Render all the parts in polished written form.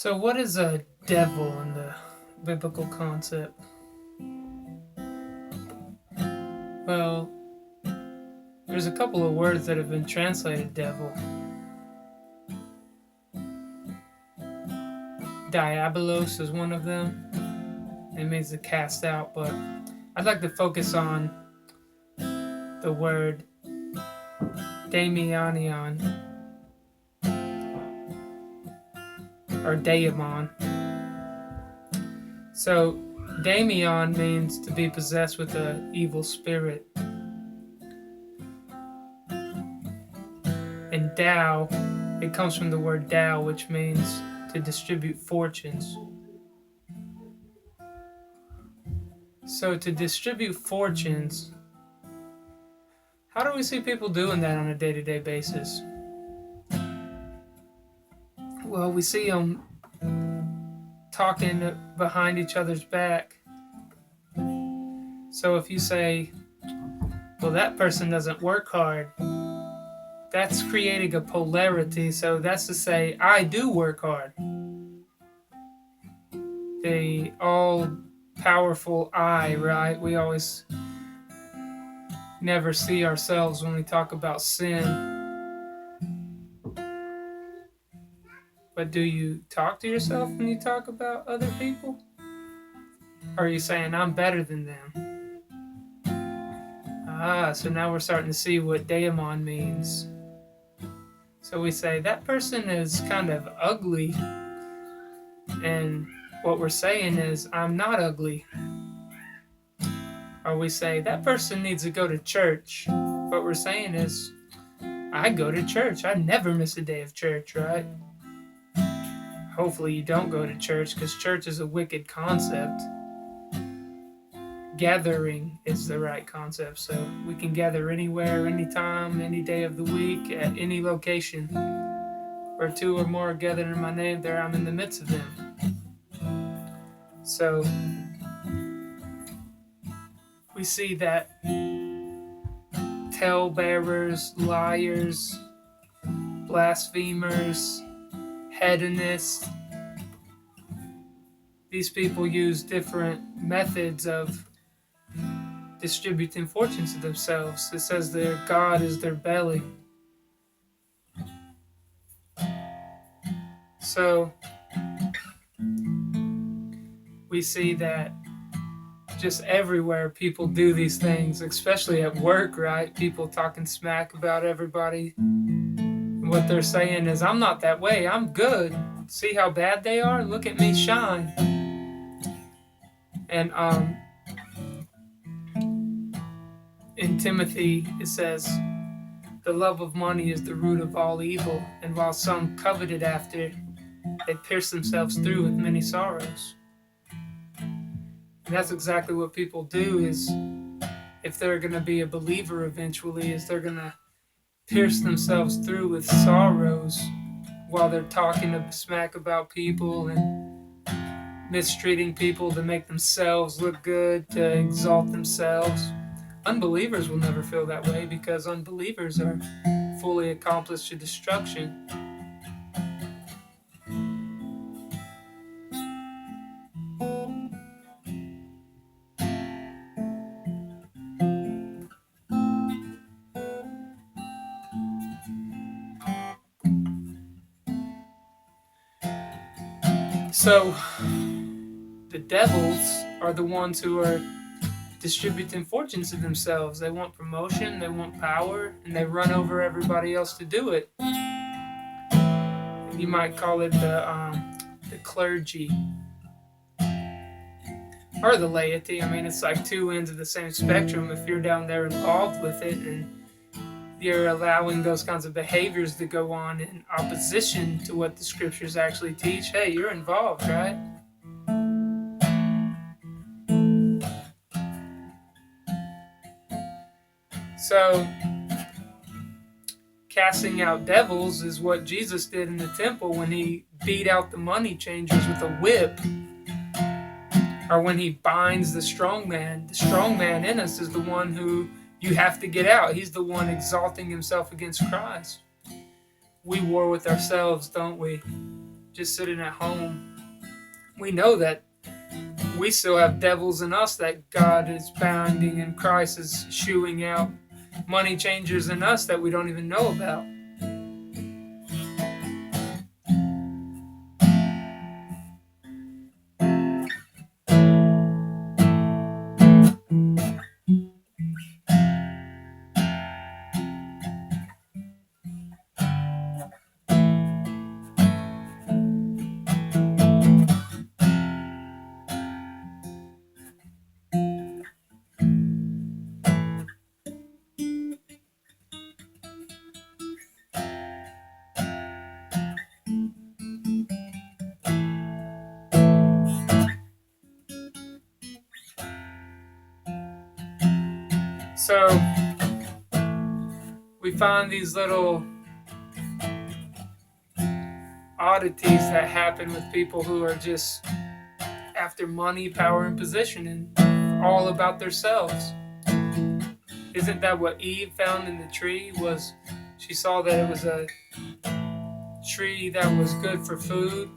So, what is a devil in the biblical concept? Well, there's a couple of words that have been translated devil. Diabolos is one of them. It means to cast out, but I'd like to focus on the word daimonion or daemon. So, daimon means to be possessed with an evil spirit. And Tao, it comes from the word Tao, which means to distribute fortunes. So to distribute fortunes, how do we see people doing that on a day-to-day basis? Well, we see them talking behind each other's back. So if you say, well, that person doesn't work hard, that's creating a polarity. So that's to say, I do work hard. The all-powerful I, right? We always never see ourselves when we talk about sin. But do you talk to yourself when you talk about other people? Or are you saying, I'm better than them? So now we're starting to see what daemon means. So we say, that person is kind of ugly. And what we're saying is, I'm not ugly. Or we say, that person needs to go to church. What we're saying is, I go to church. I never miss a day of church, right? Hopefully you don't go to church, because church is a wicked concept. Gathering is the right concept. So we can gather anywhere, anytime, any day of the week, at any location. Where two or more are gathered in my name, there I'm in the midst of them. So we see that talebearers, liars, blasphemers, hedonists, these people use different methods of distributing fortunes to themselves. It says their God is their belly. So we see that just everywhere people do these things, especially at work, right? People talking smack about everybody. And what they're saying is, I'm not that way, I'm good. See how bad they are? Look at me shine. And in Timothy, it says, the love of money is the root of all evil, and while some coveted after, they pierce themselves through with many sorrows. And that's exactly what people do, is if they're going to be a believer eventually, is they're going to pierce themselves through with sorrows while they're talking smack about people and mistreating people to make themselves look good, to exalt themselves. Unbelievers will never feel that way, because unbelievers are fully accomplished to destruction. So the devils are the ones who are distributing fortunes to themselves. They want promotion, they want power, and they run over everybody else to do it. You might call it the clergy or the laity. I mean, it's like two ends of the same spectrum. If you're down there involved with it and you're allowing those kinds of behaviors to go on in opposition to what the scriptures actually teach, hey, you're involved, right? So, casting out devils is what Jesus did in the temple when he beat out the money changers with a whip. Or when he binds the strong man. The strong man in us is the one who you have to get out. He's the one exalting himself against Christ. We war with ourselves, don't we? just sitting at home, we know that we still have devils in us that God is bounding and Christ is shooing out, money changers in us that we don't even know about. So we find these little oddities that happen with people who are just after money, power, and position, and all about themselves. Isn't that what Eve found in the tree? Was she saw that it was a tree that was good for food,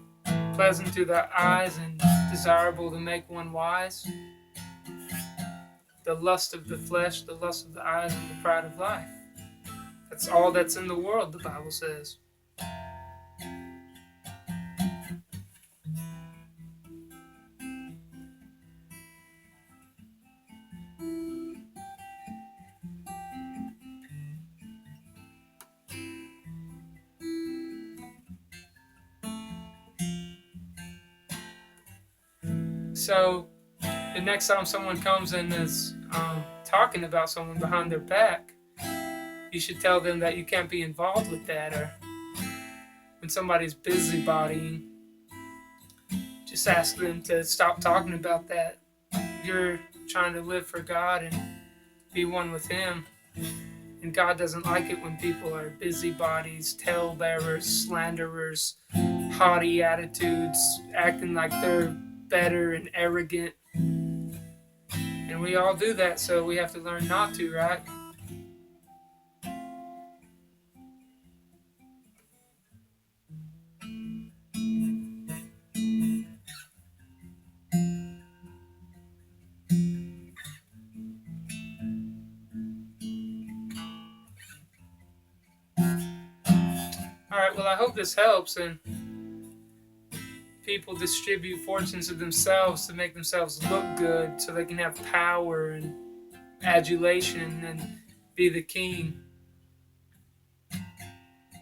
pleasant to the eyes, and desirable to make one wise? The lust of the flesh, the lust of the eyes, and the pride of life. That's all that's in the world, the Bible says. So the next time someone comes and is talking about someone behind their back, you should tell them that you can't be involved with that. Or when somebody's busybodying, just ask them to stop talking about that. You're trying to live for God and be one with Him. And God doesn't like it when people are busybodies, talebearers, slanderers, haughty attitudes, acting like they're better and arrogant. And we all do that, so we have to learn not to, right? Alright, well, I hope this helps, and people distribute fortunes to themselves to make themselves look good so they can have power and adulation and be the king.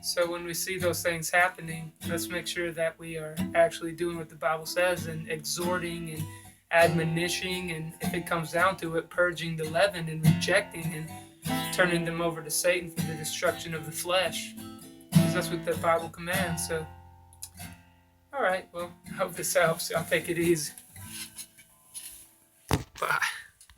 So when we see those things happening, let's make sure that we are actually doing what the Bible says and exhorting and admonishing, and if it comes down to it, purging the leaven and rejecting and turning them over to Satan for the destruction of the flesh. Because that's what the Bible commands. So, all right, well, I hope this helps. I'll take it easy. Bye.